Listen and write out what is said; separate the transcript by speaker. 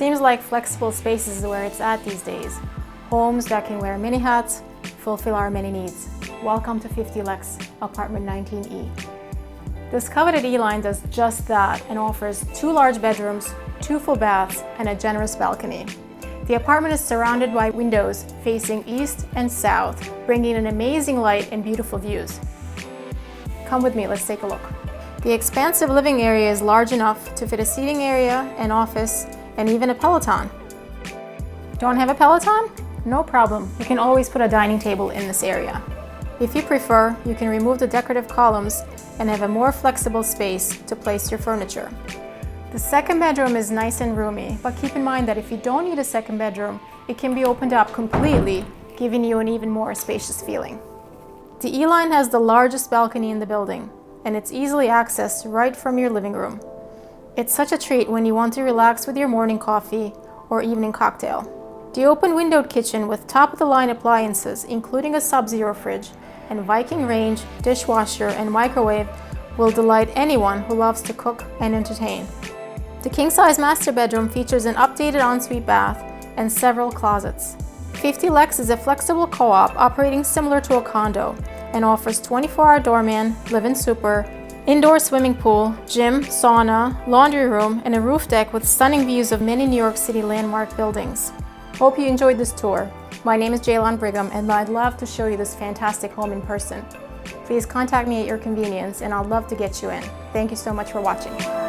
Speaker 1: Seems like flexible spaces is where it's at these days. Homes that can wear many hats, fulfill our many needs. Welcome to 50 Lex, apartment 19E. This coveted E-line does just that and offers 2 large bedrooms, 2 full baths, and a generous balcony. The apartment is surrounded by windows facing east and south, bringing an amazing light and beautiful views. Come with me, let's take a look. The expansive living area is large enough to fit a seating area, an office, and even a Peloton. Don't have a Peloton? No problem, you can always put a dining table in this area. If you prefer, you can remove the decorative columns and have a more flexible space to place your furniture. The second bedroom is nice and roomy, but keep in mind that if you don't need a second bedroom, it can be opened up completely, giving you an even more spacious feeling. The E-line has the largest balcony in the building, and it's easily accessed right from your living room. It's such a treat when you want to relax with your morning coffee or evening cocktail. The open windowed kitchen with top-of-the-line appliances, including a Sub-Zero fridge and Viking range, dishwasher, and microwave, will delight anyone who loves to cook and entertain. The king-size master bedroom features an updated ensuite bath and several closets. 50 Lex is a flexible co-op operating similar to a condo and offers 24-hour doorman, live-in super, indoor swimming pool, gym, sauna, laundry room, and a roof deck with stunning views of many New York City landmark buildings. Hope you enjoyed this tour. My name is Jaylon Brigham, and I'd love to show you this fantastic home in person. Please contact me at your convenience, and I'd love to get you in. Thank you so much for watching.